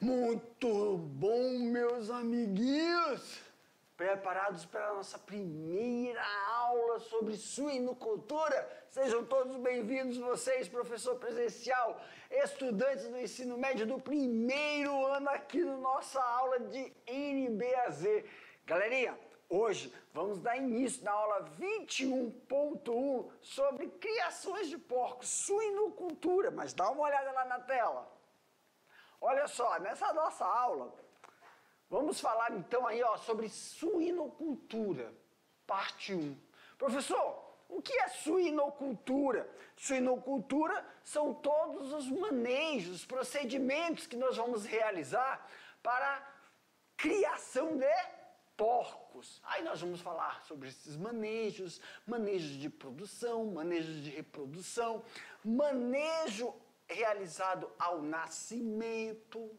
Muito bom, meus amiguinhos! Preparados para a nossa primeira aula sobre suinocultura? Sejam todos bem-vindos, vocês, professor presencial, estudantes do ensino médio do primeiro ano aqui na nossa aula de NBAZ. Galerinha, hoje vamos dar início na aula 21.1 sobre criações de porcos, suinocultura, mas dá uma olhada lá na tela. Olha só, nessa nossa aula, vamos falar então aí sobre suinocultura, parte 1. Professor, o que é suinocultura? Suinocultura são todos os manejos, procedimentos que nós vamos realizar para a criação de porcos. Aí nós vamos falar sobre esses manejos, manejos de produção, manejos de reprodução, manejo realizado ao nascimento.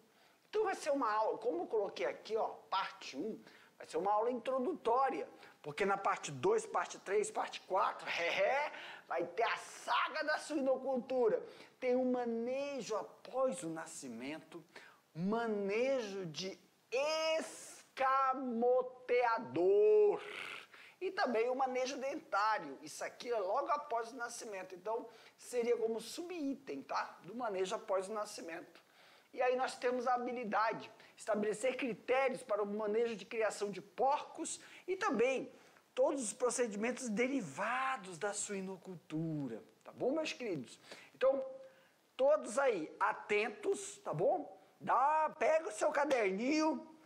Então vai ser uma aula, como eu coloquei aqui, parte 1, vai ser uma aula introdutória, porque na parte 2, parte 3, parte 4, vai ter a saga da suinocultura. Tem um manejo após o nascimento, manejo de escamoteador e também o manejo dentário. Isso aqui é logo após o nascimento, então seria como subitem, tá? Do manejo após o nascimento. E aí nós temos a habilidade, estabelecer critérios para o manejo de criação de porcos e também todos os procedimentos derivados da suinocultura, tá bom, meus queridos? Então, todos aí atentos, tá bom? Pega o seu caderninho,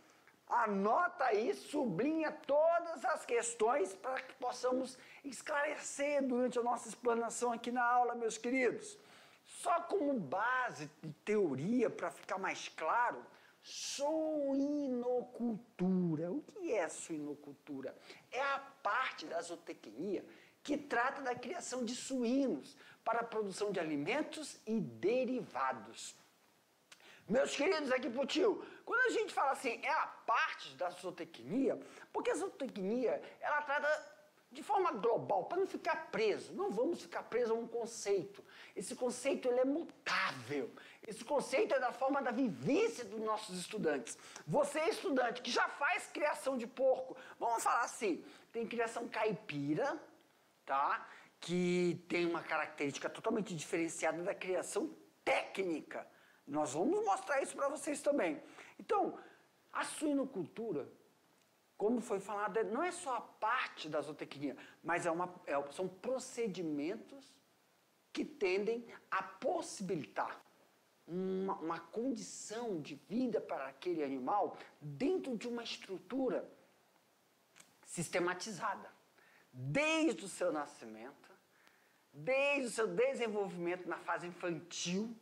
anota aí, sublinha todas as questões para que possamos esclarecer durante a nossa explanação aqui na aula, meus queridos. Só como base de teoria, para ficar mais claro, suinocultura. O que é suinocultura? É a parte da zootecnia que trata da criação de suínos para a produção de alimentos e derivados. Meus queridos aqui pro tio, quando a gente fala assim, é a parte da zootecnia, porque a zootecnia, ela trata de forma global, para não ficar preso. Não vamos ficar presos a um conceito. Esse conceito ele é mutável. Esse conceito é da forma da vivência dos nossos estudantes. Você, estudante, que já faz criação de porco, vamos falar assim, tem criação caipira, tá? Que tem uma característica totalmente diferenciada da criação técnica. Nós vamos mostrar isso para vocês também. Então, a suinocultura, como foi falado, não é só a parte da zootecnia, mas são procedimentos que tendem a possibilitar uma condição de vida para aquele animal dentro de uma estrutura sistematizada. Desde o seu nascimento, desde o seu desenvolvimento na fase infantil,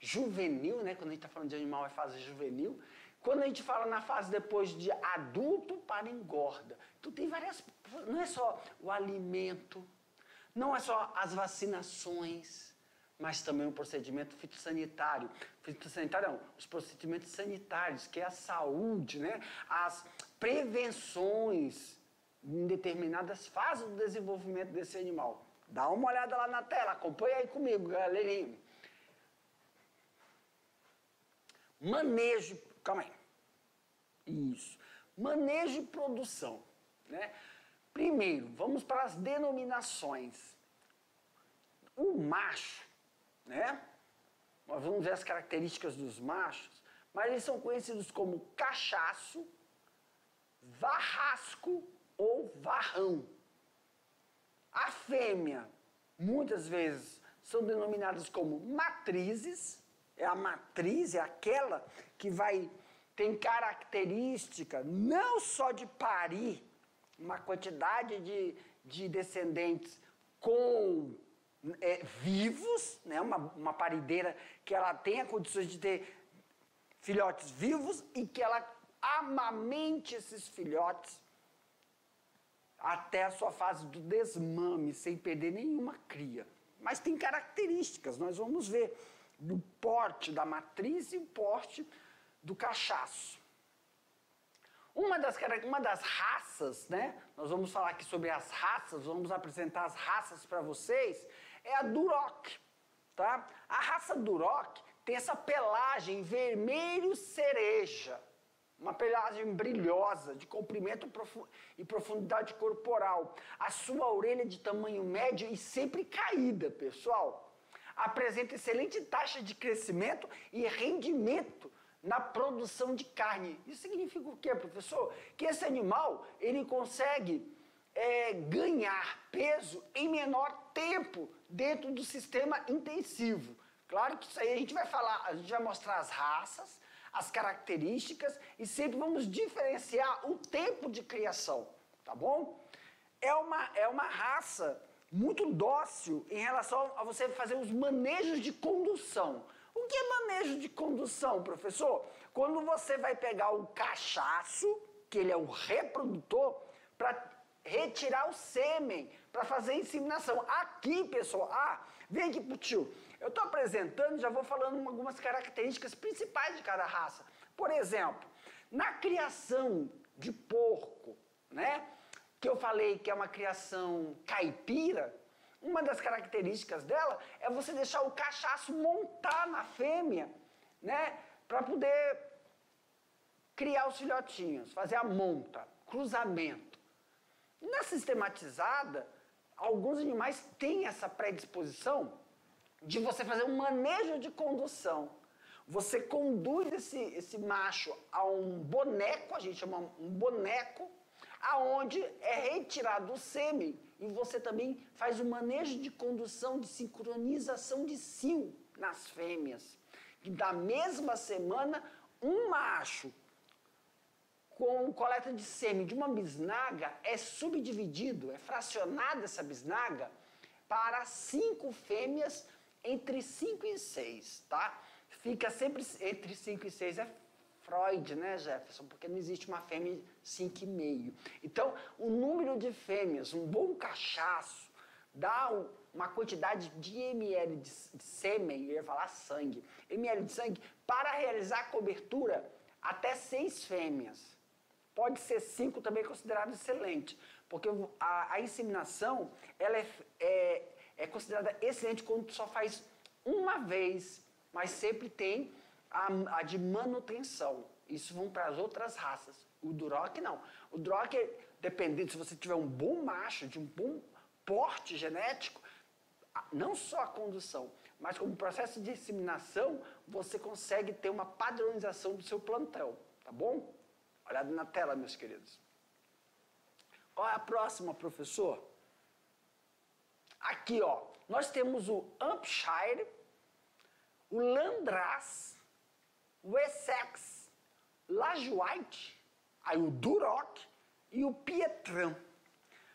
juvenil, né? Quando a gente está falando de animal é fase juvenil. Quando a gente fala na fase depois de adulto para engorda. Então tem várias... Não é só o alimento, não é só as vacinações, mas também o procedimento fitossanitário. Fitossanitário não, os procedimentos sanitários, que é a saúde, né? As prevenções em determinadas fases do desenvolvimento desse animal. Dá uma olhada lá na tela, acompanha aí comigo, galerinha. Manejo, calma aí, isso, manejo e produção, né? Primeiro, vamos para as denominações. O macho, né? Nós vamos ver as características dos machos, mas eles são conhecidos como cachaço, varrasco ou varrão. A fêmea, muitas vezes, são denominadas como matrizes. É a matriz, é aquela que tem característica não só de parir uma quantidade de descendentes vivos, né? Uma parideira que ela tenha condições de ter filhotes vivos e que ela amamente esses filhotes até a sua fase do desmame, sem perder nenhuma cria. Mas tem características, nós vamos ver, do porte da matriz e o porte do cachaço. Uma das raças, né? Nós vamos falar aqui sobre as raças, vamos apresentar as raças para vocês, é a Duroc, tá? A raça Duroc tem essa pelagem vermelho cereja, uma pelagem brilhosa, de comprimento e profundidade corporal. A sua orelha é de tamanho médio e sempre caída, pessoal. Apresenta excelente taxa de crescimento e rendimento na produção de carne. Isso significa o quê, professor? Que esse animal, ele consegue ganhar peso em menor tempo dentro do sistema intensivo. Claro que isso aí a gente vai falar, a gente vai mostrar as raças, as características e sempre vamos diferenciar o tempo de criação, tá bom? É uma raça muito dócil em relação a você fazer os manejos de condução. O que é manejo de condução, professor? Quando você vai pegar o cachaço, que ele é o reprodutor, para retirar o sêmen, para fazer a inseminação. Aqui, pessoal, vem aqui pro tio. Eu estou apresentando, já vou falando algumas características principais de cada raça. Por exemplo, na criação de porco, né? Que eu falei que é uma criação caipira, uma das características dela é você deixar o cachaço montar na fêmea, né? Para poder criar os filhotinhos, fazer a monta, cruzamento. Na sistematizada, alguns animais têm essa predisposição de você fazer um manejo de condução. Você conduz esse macho a um boneco, a gente chama um boneco, aonde é retirado o sêmen e você também faz o manejo de condução, de sincronização de cio nas fêmeas. E da mesma semana, um macho com coleta de sêmen de uma bisnaga é subdividido, é fracionada essa bisnaga para 5 fêmeas entre 5 e 6, tá? Fica sempre entre 5 e 6, é Freud, né, Jefferson? Porque não existe uma fêmea de 5,5. Então, o número de fêmeas, um bom cachaço, dá uma quantidade de ml de sêmen, eu ia falar sangue, ml de sangue, para realizar a cobertura até 6 fêmeas. Pode ser 5 também considerado excelente, porque a inseminação ela é considerada excelente quando só faz uma vez, mas sempre tem a de manutenção. Isso vão para as outras raças. O Duroc não. O Duroc, dependendo, se você tiver um bom macho, de um bom porte genético, não só a condução, mas como processo de inseminação, você consegue ter uma padronização do seu plantel, tá bom? Olhada na tela, meus queridos. Qual é a próxima, professor? Aqui, ó, nós temos o Hampshire, o Landrace, o Essex, Lajoie, aí o Duroc e o Pietran.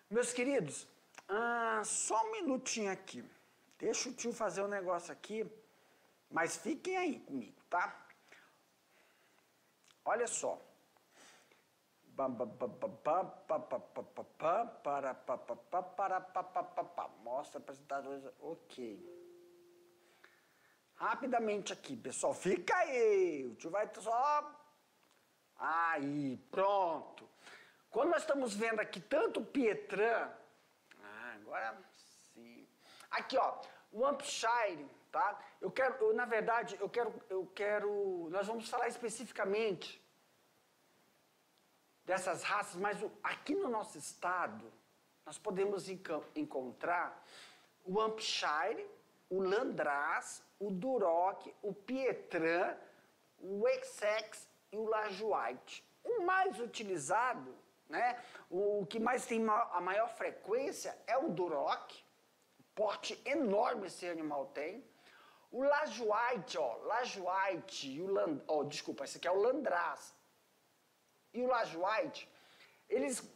Meus queridos, só um minutinho aqui. Deixa o tio fazer um negócio aqui, mas fiquem aí comigo, tá? Olha só. Mostra apresentadores. Ok. Rapidamente aqui, pessoal. Fica aí. O tio vai só... Aí, pronto. Quando nós estamos vendo aqui tanto o Pietran... agora sim. Aqui, ó. O Hampshire, tá? Na verdade, nós vamos falar especificamente dessas raças, mas aqui no nosso estado, nós podemos encontrar o Hampshire, o Landrace, o Duroc, o Pietran, o Essex e o Lajoie. O mais utilizado, né, o que mais tem a maior frequência é o Duroc, porte enorme esse animal tem. O Lajoie, e o desculpa, esse aqui é o Landrace. E o Lajoie,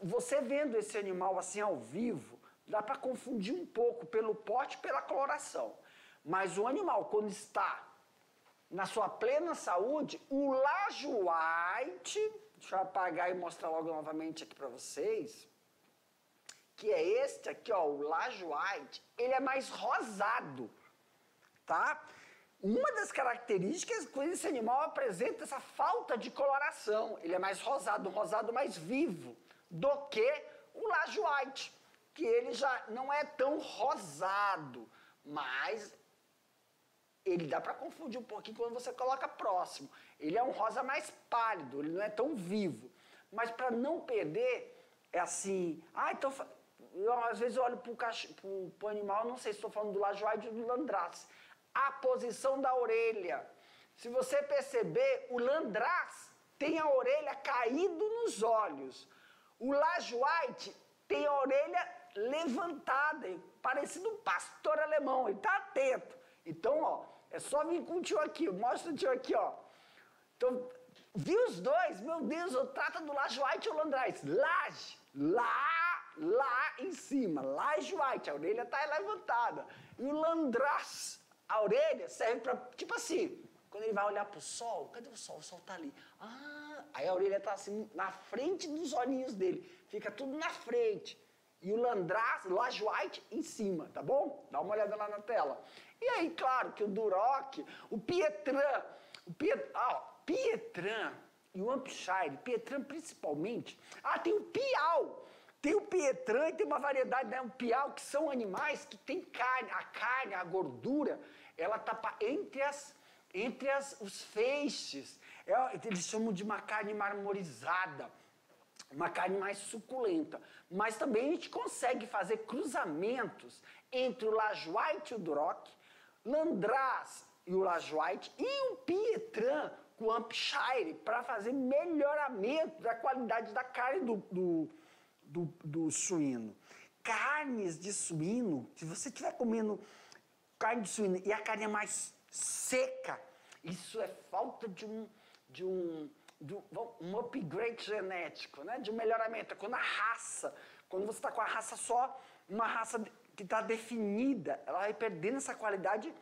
você vendo esse animal assim ao vivo, dá para confundir um pouco pelo porte e pela coloração. Mas o animal, quando está na sua plena saúde, o Lajoie, deixa eu apagar e mostrar logo novamente aqui para vocês, que é este aqui, ó, o Lajoie, ele é mais rosado, tá? Uma das características que esse animal apresenta essa falta de coloração. Ele é mais rosado, um rosado mais vivo do que o Lajoie, que ele já não é tão rosado, mas ele dá para confundir um pouquinho quando você coloca próximo. Ele é um rosa mais pálido, ele não é tão vivo. Mas para não perder, é assim... então... às vezes eu olho para o animal, não sei se estou falando do lajoide ou do landrace. A posição da orelha. Se você perceber, o landrace tem a orelha caído nos olhos. O lajoide tem a orelha levantada, parecido um pastor alemão, ele está atento. Então, é só vir com o tio aqui, mostra o tio aqui, Então, vi os dois, meu Deus, trata do lajoide ou landrace. Laje, lá em cima, lajoide, a orelha está levantada. E o landrace, a orelha serve para, tipo assim, quando ele vai olhar para o sol, cadê o sol? O sol está ali. Aí a orelha está assim, na frente dos olhinhos dele, fica tudo na frente. E o landrace, lajoide, em cima, tá bom? Dá uma olhada lá na tela. E aí, claro, que o Duroc, o Pietran, Pietran e o Hampshire, Pietran principalmente. Tem o Piau. Tem o Pietran e tem uma variedade, né? O Piau, que são animais que tem carne. A carne, a gordura, ela tá entre os feixes. Eles chamam de uma carne marmorizada. Uma carne mais suculenta. Mas também a gente consegue fazer cruzamentos entre o lajoide e o Duroc, Landrace e o lajoide, e o Pietran com o Hampshire, para fazer melhoramento da qualidade da carne do suíno. Carnes de suíno, se você estiver comendo carne de suíno e a carne é mais seca, isso é falta de um upgrade genético, né? De um melhoramento. Quando a raça, quando você está com a raça só, uma raça que está definida, ela vai perdendo essa qualidade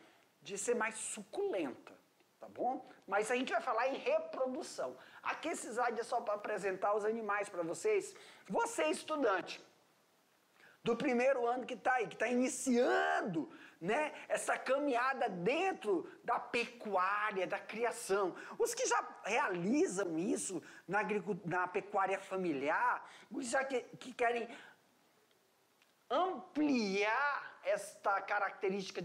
de ser mais suculenta, tá bom? Mas a gente vai falar em reprodução. Aqui esse slide é só para apresentar os animais para vocês. Você, estudante do primeiro ano que está aí, que está iniciando, né, essa caminhada dentro da pecuária, da criação. Os que já realizam isso na pecuária familiar, os que querem ampliar esta característica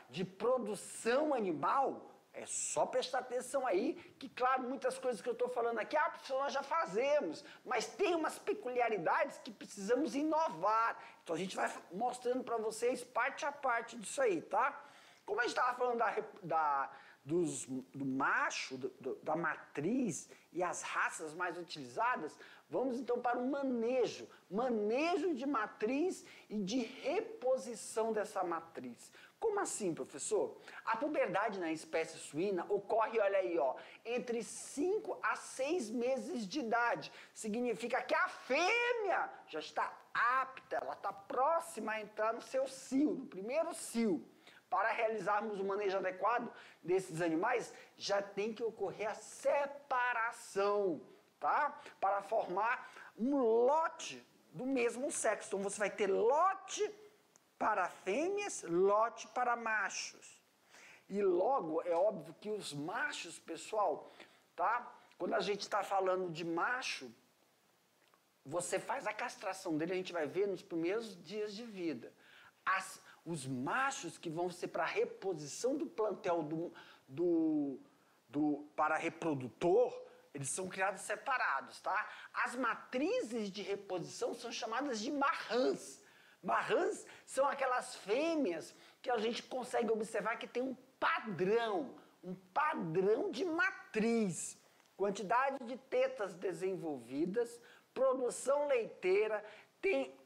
de produção animal, é só prestar atenção aí, que claro, muitas coisas que eu estou falando aqui, nós já fazemos, mas tem umas peculiaridades que precisamos inovar. Então a gente vai mostrando para vocês parte a parte disso aí, tá? Como a gente estava falando do macho, da matriz e as raças mais utilizadas, vamos então para o manejo de matriz e de reposição dessa matriz. Como assim, professor? A puberdade na espécie suína ocorre, olha aí, entre 5 a 6 meses de idade. Significa que a fêmea já está apta, ela está próxima a entrar no seu cio, no primeiro cio. Para realizarmos o manejo adequado desses animais, já tem que ocorrer a separação, tá? Para formar um lote do mesmo sexo. Então você vai ter lote para fêmeas, lote para machos. E logo, é óbvio que os machos, pessoal, tá? Quando a gente está falando de macho, você faz a castração dele, a gente vai ver nos primeiros dias de vida. Os machos que vão ser para a reposição do plantel para reprodutor, eles são criados separados, tá? As matrizes de reposição são chamadas de marrãs. Marrãs são aquelas fêmeas que a gente consegue observar que tem um padrão de matriz. Quantidade de tetas desenvolvidas, produção leiteira, tem...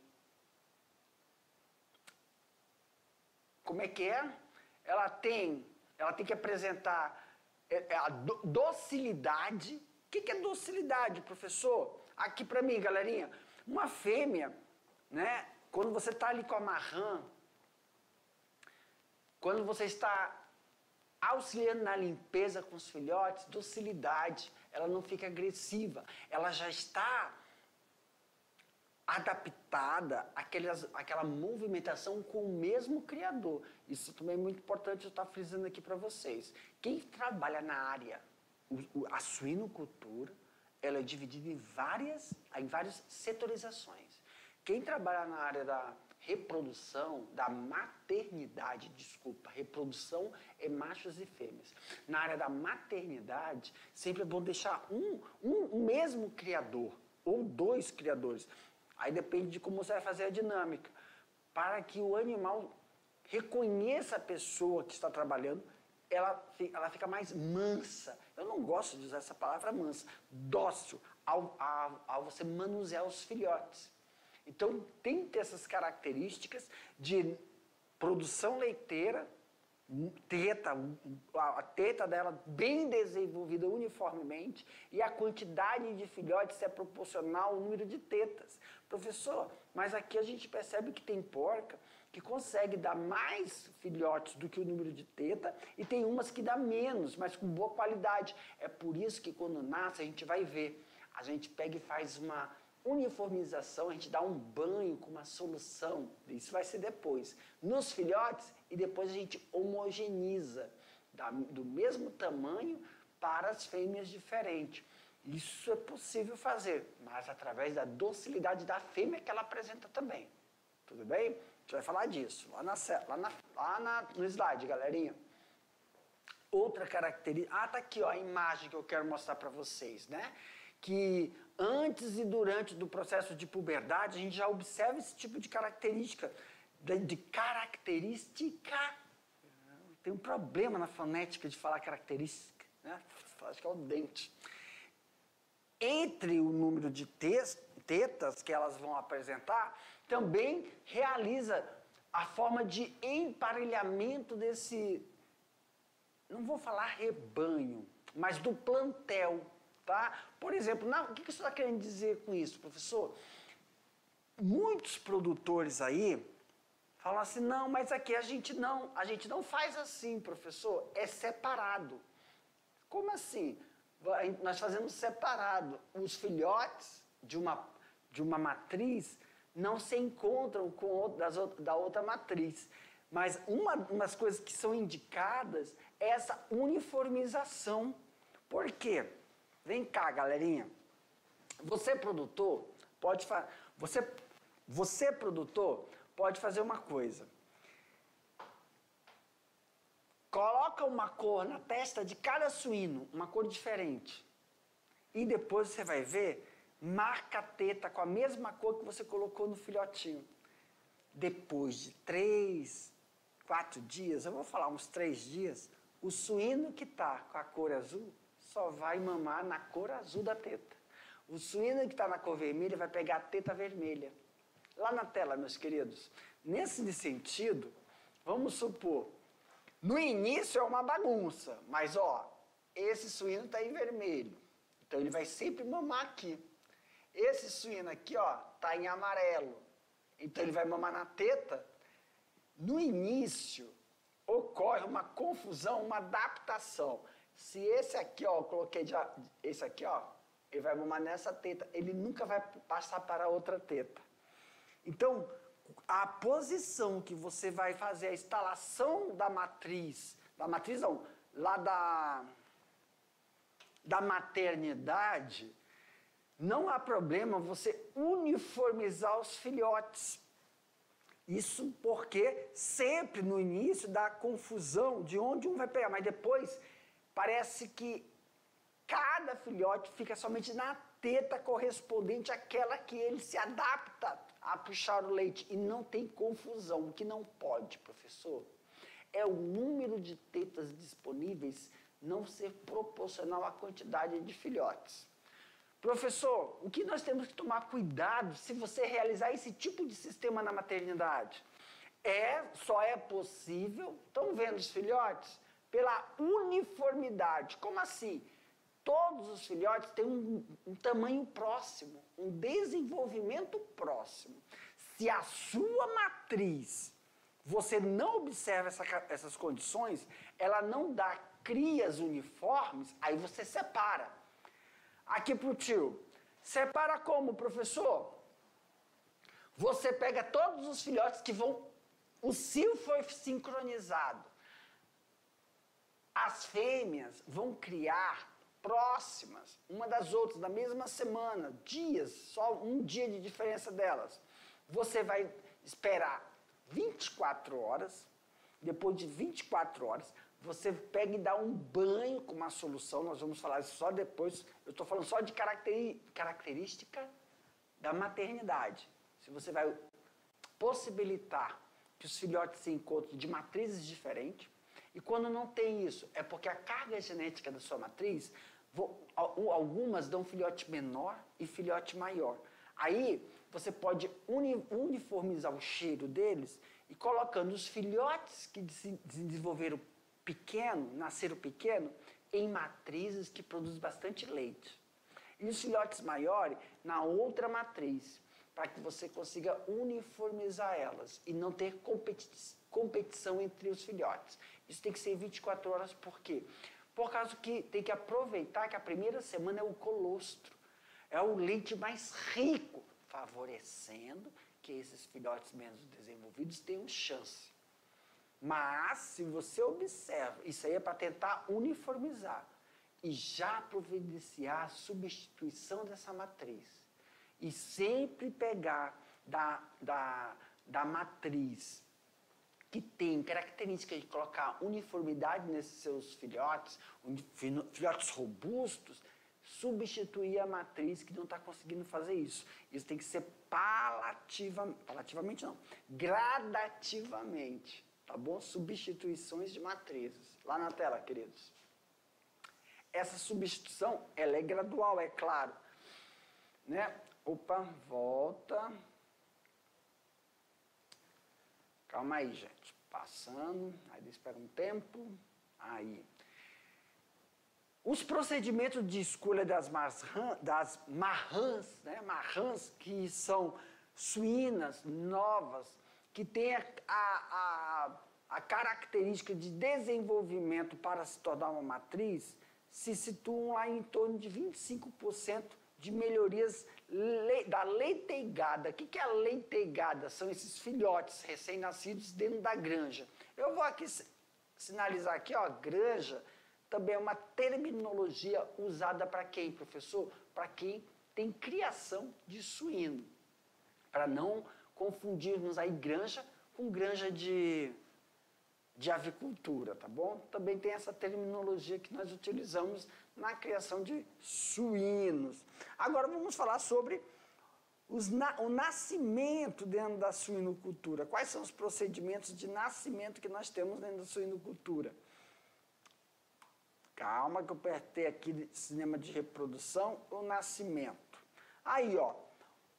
Como é que é? Ela tem que apresentar a docilidade. O que é docilidade, professor? Aqui para mim, galerinha, uma fêmea, né? Quando você está ali com a marrã, quando você está auxiliando na limpeza com os filhotes, docilidade, ela não fica agressiva, ela já está adaptada àquela movimentação com o mesmo criador. Isso também é muito importante, eu estou frisando aqui para vocês. Quem trabalha na área, a suinocultura, ela é dividida em várias setorizações. Quem trabalha na área da reprodução da maternidade, desculpa, reprodução é machos e fêmeas. Na área da maternidade, sempre é bom deixar um mesmo criador, ou 2 criadores. Aí depende de como você vai fazer a dinâmica, para que o animal reconheça a pessoa que está trabalhando, ela fica mais mansa. Eu não gosto de usar essa palavra mansa, dócil, ao você manusear os filhotes. Então, tem que ter essas características de produção leiteira, a teta dela bem desenvolvida uniformemente e a quantidade de filhotes é proporcional ao número de tetas. Professor, mas aqui a gente percebe que tem porca que consegue dar mais filhotes do que o número de teta e tem umas que dá menos, mas com boa qualidade. É por isso que quando nasce a gente vai ver. A gente pega e faz uma uniformização, a gente dá um banho com uma solução, isso vai ser depois, nos filhotes e depois a gente homogeniza do mesmo tamanho para as fêmeas diferentes. Isso é possível fazer, mas através da docilidade da fêmea que ela apresenta também. Tudo bem? A gente vai falar disso no slide, galerinha. Outra característica... Ah, tá aqui, ó, a imagem que eu quero mostrar para vocês, né? Que antes e durante do processo de puberdade, a gente já observa esse tipo de característica. Tem um problema na fonética de falar característica, né? Acho que é o dente. Entre o número de tetas que elas vão apresentar, também realiza a forma de emparelhamento desse, não vou falar rebanho, mas do plantel. Tá? Por exemplo, o que você está querendo dizer com isso, professor? Muitos produtores aí falam assim, não, mas aqui a gente não faz assim, professor, é separado. Como assim? Nós fazemos separado. Os filhotes de uma matriz não se encontram com da outra matriz. Mas umas coisas que são indicadas é essa uniformização. Por quê? Vem cá, galerinha. Você produtor pode fazer uma coisa. Coloca uma cor na testa de cada suíno, uma cor diferente. E depois você vai ver, marca a teta com a mesma cor que você colocou no filhotinho. Depois de 3, 4 dias, eu vou falar uns 3 dias, o suíno que está com a cor azul só vai mamar na cor azul da teta. O suíno que está na cor vermelha vai pegar a teta vermelha. Lá na tela, meus queridos, nesse sentido, vamos supor, no início é uma bagunça, mas ó, esse suíno está em vermelho, então ele vai sempre mamar aqui. Esse suíno aqui, ó, está em amarelo, então ele vai mamar na teta. No início, ocorre uma confusão, uma adaptação. Se esse aqui, ó, eu coloquei esse aqui, ó, ele vai mamar nessa teta, ele nunca vai passar para outra teta. Então, a posição que você vai fazer a instalação da matriz não, lá da maternidade, não há problema você uniformizar os filhotes. Isso porque sempre no início dá confusão de onde um vai pegar, mas depois parece que cada filhote fica somente na teta correspondente àquela que ele se adapta a puxar o leite. E não tem confusão. O que não pode, professor, é o número de tetas disponíveis não ser proporcional à quantidade de filhotes. Professor, o que nós temos que tomar cuidado se você realizar esse tipo de sistema na maternidade? Só é possível, estão vendo os filhotes? Pela uniformidade. Como assim? Todos os filhotes têm um tamanho próximo, um desenvolvimento próximo. Se a sua matriz, você não observa essas condições, ela não dá crias uniformes, aí você separa. Aqui para o tio, separa como, professor? Você pega todos os filhotes que vão... O cio foi sincronizado. As fêmeas vão criar próximas, uma das outras, na mesma semana, dias, só um dia de diferença delas. Você vai esperar 24 horas. Depois de 24 horas, você pega e dá um banho com uma solução. Nós vamos falar isso só depois. Eu estou falando só de característica da maternidade. Se você vai possibilitar que os filhotes se encontrem de matrizes diferentes. E quando não tem isso, é porque a carga genética da sua matriz, algumas dão filhote menor e filhote maior. Aí você pode uniformizar o cheiro deles e colocando os filhotes que se desenvolveram pequeno, nasceram pequeno, em matrizes que produzem bastante leite. E os filhotes maiores na outra matriz, para que você consiga uniformizar elas e não ter competição entre os filhotes. Isso tem que ser 24 horas, por quê? Por causa que tem que aproveitar que a primeira semana é o colostro, é o leite mais rico, favorecendo que esses filhotes menos desenvolvidos tenham chance. Mas, se você observa, isso aí é para tentar uniformizar e já providenciar a substituição dessa matriz. E sempre pegar da matriz que tem característica de colocar uniformidade nesses seus filhotes, filhotes robustos, substituir a matriz que não está conseguindo fazer isso. Isso tem que ser palativamente não, gradativamente, tá bom? Substituições de matrizes. Lá na tela, queridos. Essa substituição, ela é gradual, é claro. Né? Opa, volta. Calma aí, gente. Passando, aí espera um tempo. Aí. Os procedimentos de escolha das marrãs, né? Marrãs que são suínas novas, que têm a característica de desenvolvimento para se tornar uma matriz, se situam lá em torno de 25% de melhorias da leiteigada. O que é a leiteigada? São esses filhotes recém-nascidos dentro da granja. Eu vou aqui sinalizar aqui, ó, granja também é uma terminologia usada para quem, professor? Para quem tem criação de suíno. Para não confundirmos aí granja com granja de avicultura, tá bom? Também tem essa terminologia que nós utilizamos na criação de suínos. Agora vamos falar sobre o nascimento dentro da suinocultura. Quais são os procedimentos de nascimento que nós temos dentro da suinocultura? Calma que eu apertei aqui cinema de reprodução, o nascimento. Aí, ó,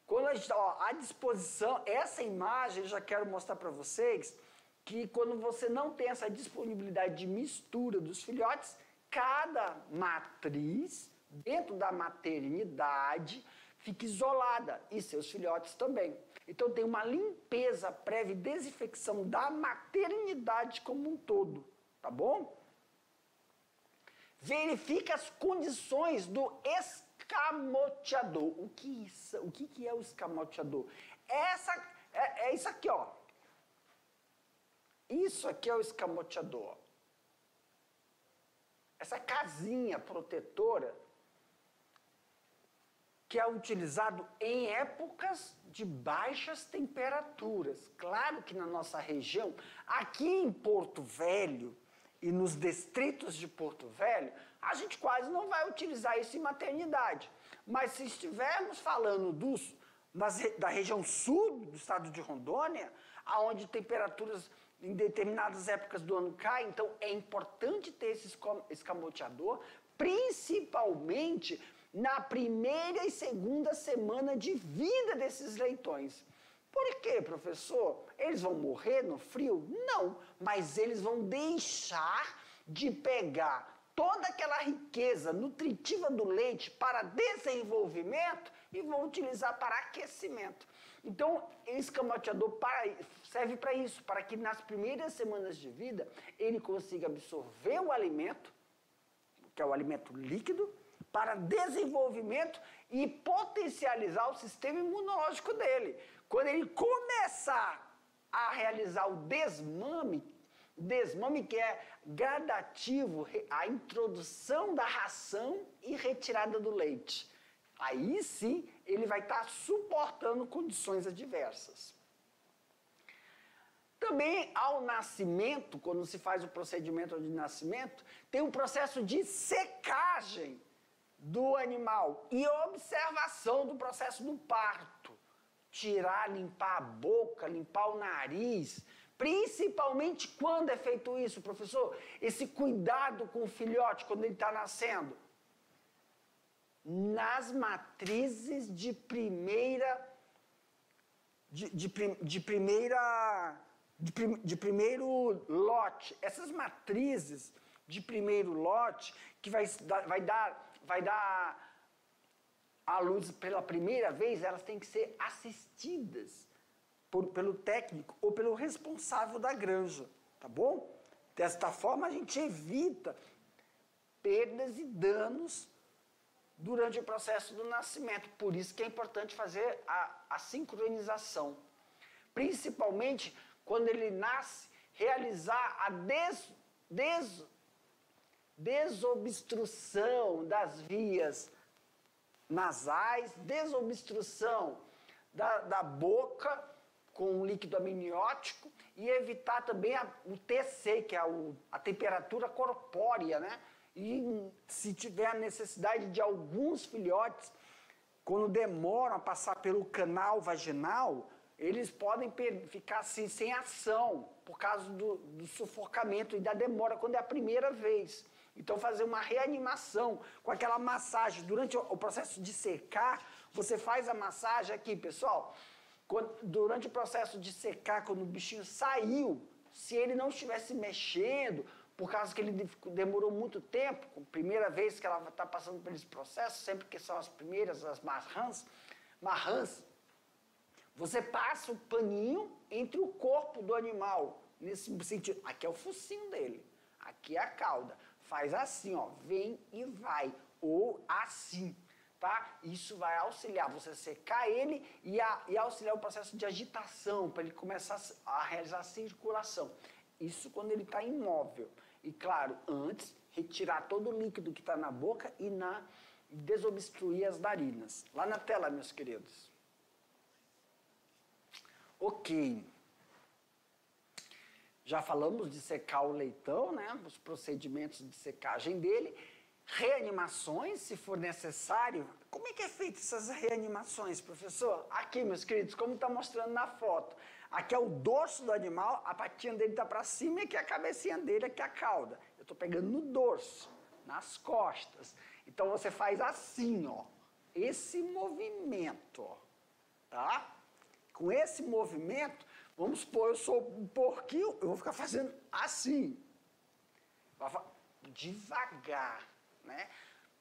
quando a gente à disposição, essa imagem eu já quero mostrar para vocês que quando você não tem essa disponibilidade de mistura dos filhotes, cada matriz, dentro da maternidade, fica isolada e seus filhotes também. Então tem uma limpeza prévia e desinfecção da maternidade como um todo, tá bom? Verifica as condições do escamoteador. O que é o escamoteador? É isso aqui, ó. Isso aqui é o escamoteador. Essa casinha protetora que é utilizado em épocas de baixas temperaturas. Claro que na nossa região, aqui em Porto Velho e nos distritos de Porto Velho, a gente quase não vai utilizar isso em maternidade. Mas se estivermos falando da região sul do estado de Rondônia, onde temperaturas em determinadas épocas do ano caem, então é importante ter esse escamoteador, principalmente na primeira e segunda semana de vida desses leitões. Por quê, professor? Eles vão morrer no frio? Não, mas eles vão deixar de pegar toda aquela riqueza nutritiva do leite para desenvolvimento e vão utilizar para aquecimento. Então, o escamoteador serve para isso, para que nas primeiras semanas de vida ele consiga absorver o alimento, que é o alimento líquido, para desenvolvimento e potencializar o sistema imunológico dele. Quando ele começar a realizar o desmame que é gradativo, a introdução da ração e retirada do leite. Aí sim, ele vai estar suportando condições adversas. Também ao nascimento, quando se faz o procedimento de nascimento, tem um processo de secagem do animal e observação do processo do parto. Tirar, limpar a boca, limpar o nariz. Principalmente quando é feito isso, professor? Esse cuidado com o filhote quando ele está nascendo. Nas matrizes de primeira... De primeiro lote. Essas matrizes de primeiro lote, que vai dar à luz pela primeira vez, elas têm que ser assistidas pelo técnico ou pelo responsável da granja, tá bom? Desta forma a gente evita perdas e danos durante o processo do nascimento. Por isso que é importante fazer a sincronização. Principalmente quando ele nasce, realizar a desobstrução das vias nasais, desobstrução da boca com o líquido amniótico e evitar também o TC, que é a temperatura corpórea, né? E se tiver a necessidade de alguns filhotes, quando demoram a passar pelo canal vaginal, eles podem ficar assim, sem ação, por causa do sufocamento e da demora quando é a primeira vez. Então, fazer uma reanimação com aquela massagem. Durante o processo de secar, você faz a massagem aqui, pessoal. Durante o processo de secar, quando o bichinho saiu, se ele não estivesse mexendo, por causa que ele demorou muito tempo, a primeira vez que ela está passando por esse processo, sempre que são as primeiras, as marrãs, você passa o paninho entre o corpo do animal, nesse sentido. Aqui é o focinho dele, aqui é a cauda. Faz assim, ó, vem e vai, ou assim, tá? Isso vai auxiliar você secar ele e auxiliar o processo de agitação, para ele começar a realizar a circulação. Isso quando ele está imóvel. E claro, antes, retirar todo o líquido que está na boca e desobstruir as narinas. Lá na tela, meus queridos. Ok. Já falamos de secar o leitão, né? Os procedimentos de secagem dele. Reanimações, se for necessário. Como é que é feito essas reanimações, professor? Aqui, meus queridos, como está mostrando na foto. Aqui é o dorso do animal, a patinha dele está para cima e aqui é a cabecinha dele, aqui é a cauda. Eu estou pegando no dorso, nas costas. Então você faz assim, ó. Esse movimento, ó. Tá? Com esse movimento, vamos supor, eu sou um porquinho, eu vou ficar fazendo assim. Devagar, né?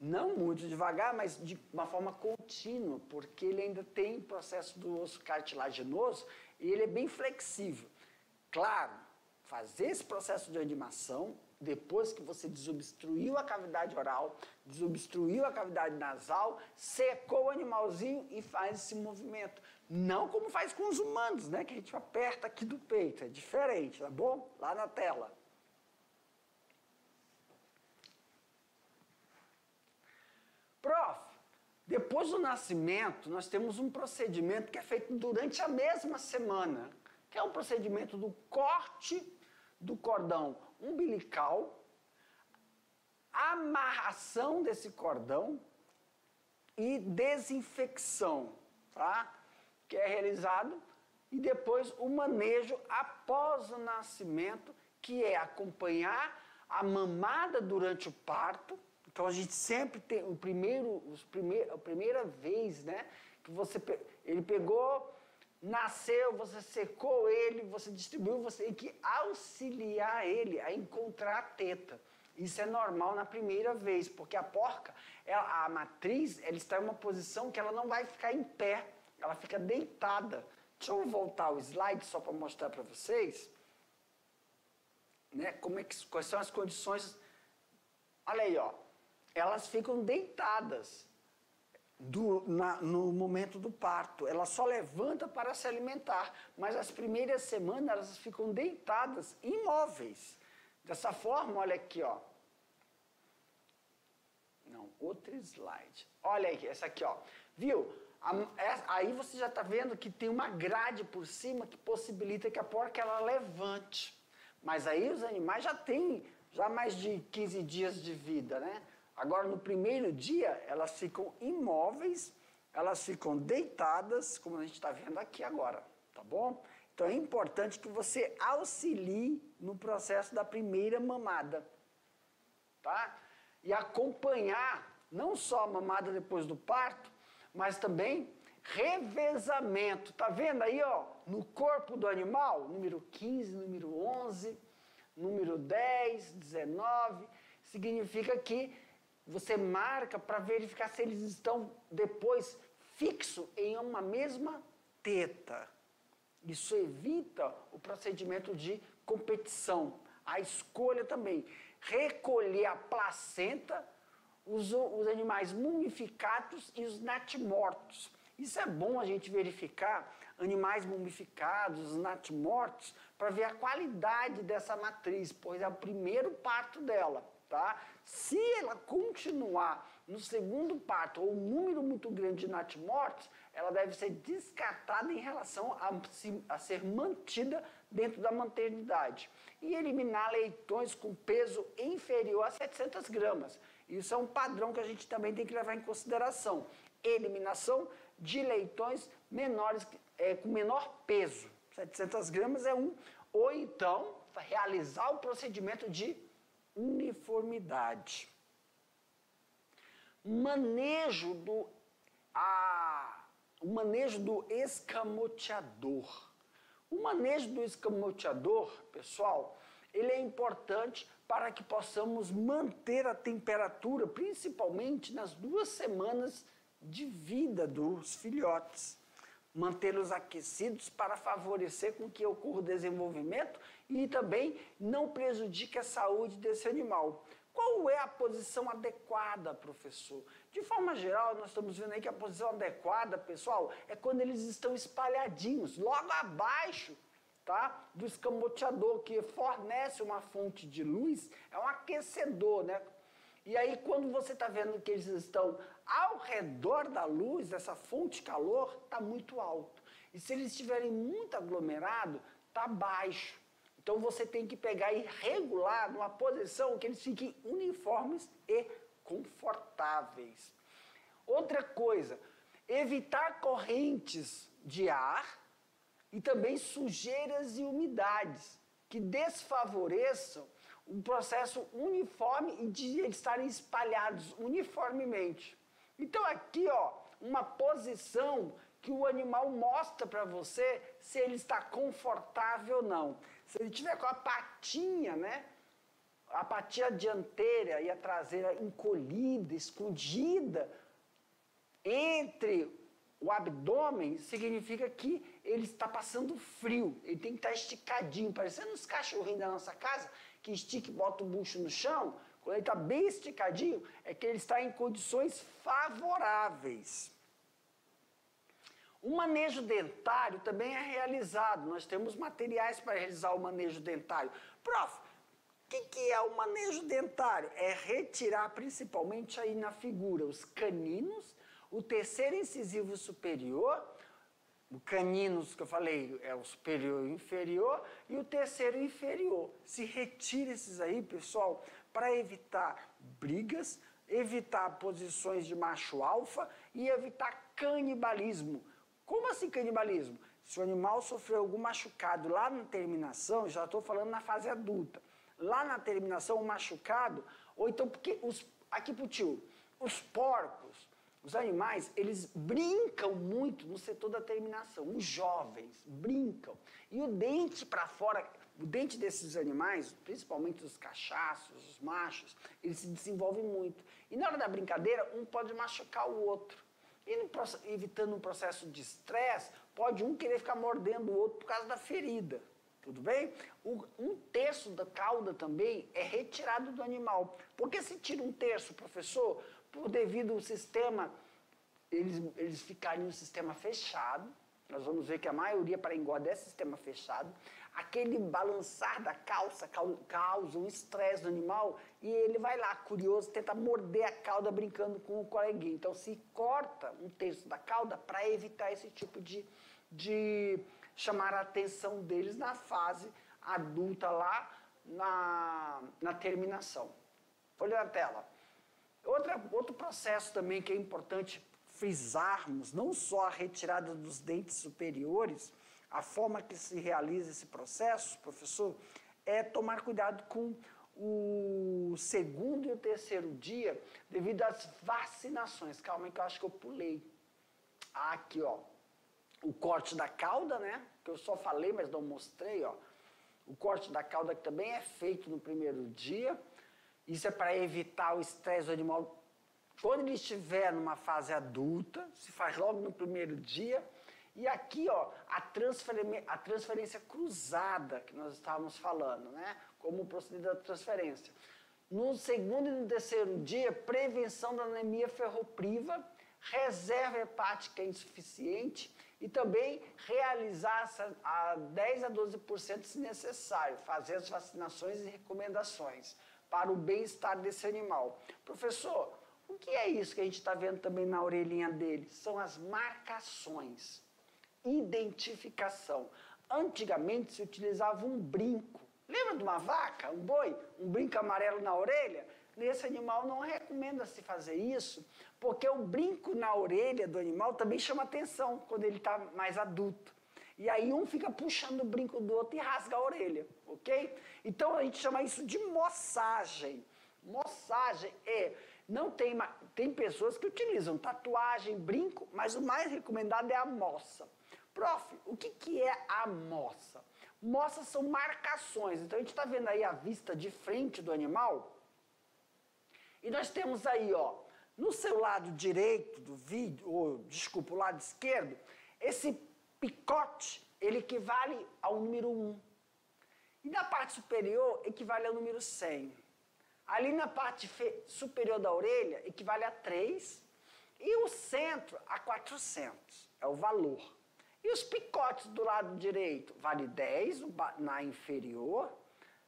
Não muito devagar, mas de uma forma contínua, porque ele ainda tem processo do osso cartilaginoso e ele é bem flexível. Claro, fazer esse processo de animação, depois que você desobstruiu a cavidade oral, desobstruiu a cavidade nasal, secou o animalzinho e faz esse movimento. Não como faz com os humanos, né? Que a gente aperta aqui do peito, é diferente, tá bom? Lá na tela. Prof, depois do nascimento, nós temos um procedimento que é feito durante a mesma semana, que é o procedimento do corte do cordão umbilical, amarração desse cordão e desinfecção, tá? Que é realizado, e depois o manejo após o nascimento, que é acompanhar a mamada durante o parto. Então a gente sempre tem a primeira vez, né, que ele pegou, nasceu, você secou ele, você distribuiu, você tem que auxiliar ele a encontrar a teta. Isso é normal na primeira vez, porque a porca, a matriz, ela está em uma posição que ela não vai ficar em pé, ela fica deitada. Deixa eu voltar o slide só para mostrar para vocês, né, quais são as condições. Olha aí, ó. Elas ficam deitadas no momento do parto. Ela só levanta para se alimentar, mas as primeiras semanas elas ficam deitadas, imóveis. Dessa forma, olha aqui, ó. Não, outro slide. Olha aqui, essa aqui, ó. Viu? Aí você já está vendo que tem uma grade por cima que possibilita que a porca ela levante. Mas aí os animais já têm mais de 15 dias de vida, né? Agora, no primeiro dia, elas ficam imóveis, elas ficam deitadas, como a gente está vendo aqui agora, tá bom? Então, é importante que você auxilie no processo da primeira mamada, tá? E acompanhar não só a mamada depois do parto, mas também revezamento. Tá vendo aí, ó, no corpo do animal, número 15, número 11, número 10, 19, significa que você marca para verificar se eles estão depois fixos em uma mesma teta. Isso evita o procedimento de competição. A escolha também. Recolher a placenta, os animais mumificados e os natimortos. Isso é bom a gente verificar animais mumificados, natimortos, para ver a qualidade dessa matriz, pois é o primeiro parto dela, tá? Se ela continuar no segundo parto ou um número muito grande de natimortos, ela deve ser descartada em relação a ser mantida dentro da maternidade. E eliminar leitões com peso inferior a 700 gramas. Isso é um padrão que a gente também tem que levar em consideração. Eliminação de leitões menores, com menor peso. 700 gramas é um. Ou então, realizar o procedimento de uniformidade. O manejo do escamoteador. O manejo do escamoteador, pessoal, ele é importante para que possamos manter a temperatura, principalmente nas 2 semanas de vida dos filhotes. Mantê-los aquecidos para favorecer com que ocorra o desenvolvimento e também não prejudique a saúde desse animal. Qual é a posição adequada, professor? De forma geral, nós estamos vendo aí que a posição adequada, pessoal, é quando eles estão espalhadinhos, logo abaixo, tá, do escamoteador, que fornece uma fonte de luz, é um aquecedor, né? E aí, quando você está vendo que eles estão ao redor da luz, essa fonte de calor está muito alto. E se eles estiverem muito aglomerados, está baixo. Então, você tem que pegar e regular numa posição que eles fiquem uniformes e confortáveis. Outra coisa, evitar correntes de ar e também sujeiras e umidades que desfavoreçam um processo uniforme e de eles estarem espalhados uniformemente. Então aqui, ó, uma posição que o animal mostra para você se ele está confortável ou não. Se ele tiver com a patinha, né, a patinha dianteira e a traseira encolhida, escondida entre o abdômen, significa que ele está passando frio. Ele tem que estar esticadinho, parecendo os cachorrinhos da nossa casa, que estica e bota o bucho no chão. Quando ele está bem esticadinho, é que ele está em condições favoráveis. O manejo dentário também é realizado. Nós temos materiais para realizar o manejo dentário. Prof, o que é o manejo dentário? É retirar, principalmente aí na figura, os caninos, o terceiro incisivo superior, o caninos que eu falei é o superior e o inferior, e o terceiro inferior. Se retira esses aí, pessoal, para evitar brigas, evitar posições de macho alfa e evitar canibalismo. Como assim canibalismo? Se o animal sofreu algum machucado lá na terminação, já estou falando na fase adulta, lá na terminação, o machucado, ou então porque, aqui pro tio, os porcos, os animais, eles brincam muito no setor da terminação, os jovens brincam. E o dente para fora, o dente desses animais, principalmente os cachaços, os machos, eles se desenvolvem muito. E na hora da brincadeira, um pode machucar o outro. E evitando um processo de estresse, pode um querer ficar mordendo o outro por causa da ferida. Tudo bem? Um terço da cauda também é retirado do animal. Por que se tira um terço, professor? Devido ao sistema, eles ficarem em um sistema fechado. Nós vamos ver que a maioria para engorda é sistema fechado. aquele balançar da calça causa um estresse no animal e ele vai lá, curioso, tenta morder a cauda brincando com o coleguinha. Então, se corta um terço da cauda para evitar esse tipo de chamar a atenção deles na fase adulta lá, na terminação. Olha na tela. Outro processo também que é importante frisarmos, não só a retirada dos dentes superiores, a forma que se realiza esse processo, professor, é tomar cuidado com o segundo e o terceiro dia, devido às vacinações. Calma aí que eu acho que eu pulei. Aqui, ó, o corte da cauda, né, que eu só falei, mas não mostrei, ó. O corte da cauda que também é feito no primeiro dia. Isso é para evitar o estresse do animal. Quando ele estiver numa fase adulta, se faz logo no primeiro dia. E aqui, ó, a transferência cruzada que nós estávamos falando, né? Como o procedimento da transferência. No segundo e no terceiro dia, prevenção da anemia ferropriva, reserva hepática insuficiente e também realizar a 10 a 12% se necessário, fazer as vacinações e recomendações para o bem-estar desse animal. Professor, o que é isso que a gente está vendo também na orelhinha dele? São as marcações, identificação. Antigamente se utilizava um brinco. Lembra de uma vaca, um boi, um brinco amarelo na orelha? Nesse animal não recomenda-se fazer isso, porque o brinco na orelha do animal também chama atenção quando ele está mais adulto. E aí um fica puxando o brinco do outro e rasga a orelha, ok? Então a gente chama isso de moçagem. Moçagem tem pessoas que utilizam tatuagem, brinco, mas o mais recomendado é a moça. Prof, o que é a moça? Moças são marcações. Então a gente está vendo aí a vista de frente do animal. E nós temos aí, ó, no seu lado direito do vídeo, desculpa, o lado esquerdo, esse picote, ele equivale ao número 1. E na parte superior, equivale ao número 100. Ali na parte superior da orelha, equivale a 3. E o centro, a 400. É o valor. E os picotes do lado direito, vale 10 na inferior.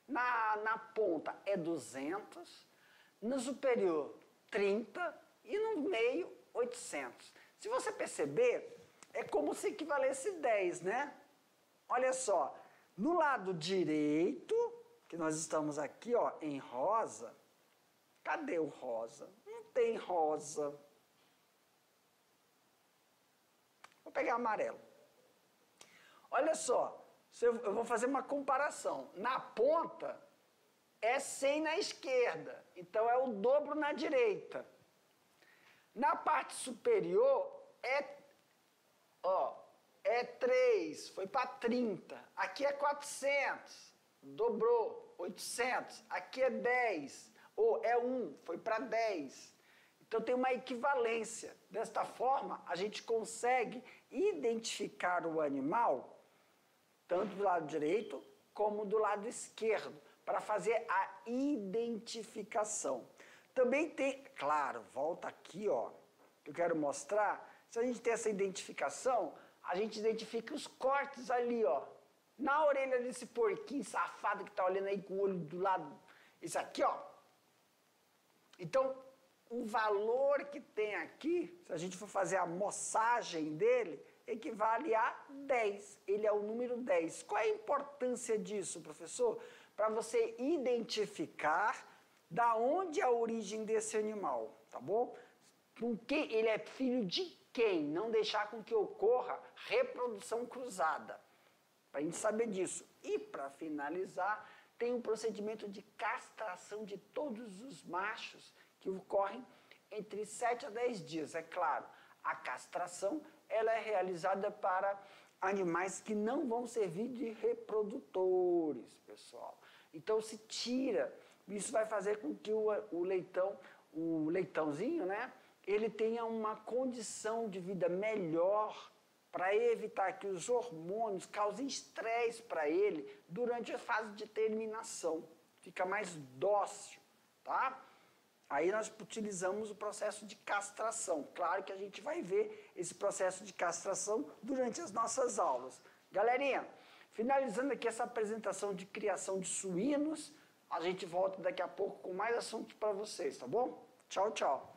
Na ponta é 200. No superior, 30. E no meio, 800. Se você perceber, é como se equivalesse 10, né? Olha só, no lado direito, que nós estamos aqui, ó, em rosa. Cadê o rosa? Não tem rosa. Vou pegar amarelo. Olha só, eu vou fazer uma comparação. Na ponta, é 100 na esquerda, então é o dobro na direita. Na parte superior, é 3, foi para 30. Aqui é 400, dobrou, 800. Aqui é 10, é 1, foi para 10. Então tem uma equivalência. Desta forma, a gente consegue identificar o animal, tanto do lado direito como do lado esquerdo, para fazer a identificação. Também tem, claro, volta aqui, ó, que eu quero mostrar. Se a gente tem essa identificação, a gente identifica os cortes ali, ó, na orelha desse porquinho safado que tá olhando aí com o olho do lado, isso aqui, ó. Então, o valor que tem aqui, se a gente for fazer a moçagem dele, equivale a 10. Ele é o número 10. Qual é a importância disso, professor? Para você identificar da onde é a origem desse animal, tá bom? Porque ele é filho de quem? Não deixar com que ocorra reprodução cruzada. Para a gente saber disso. E, para finalizar, tem um procedimento de castração de todos os machos que ocorrem entre 7 a 10 dias. É claro, a castração ela é realizada para animais que não vão servir de reprodutores, pessoal. Então se tira, isso vai fazer com que o leitãozinho, né, ele tenha uma condição de vida melhor para evitar que os hormônios causem estresse para ele durante a fase de terminação. Fica mais dócil, tá? Aí nós utilizamos o processo de castração. Claro que a gente vai ver esse processo de castração durante as nossas aulas. Galerinha, Finalizando aqui essa apresentação de criação de suínos, a gente volta daqui a pouco com mais assuntos para vocês, tá bom? Tchau, tchau.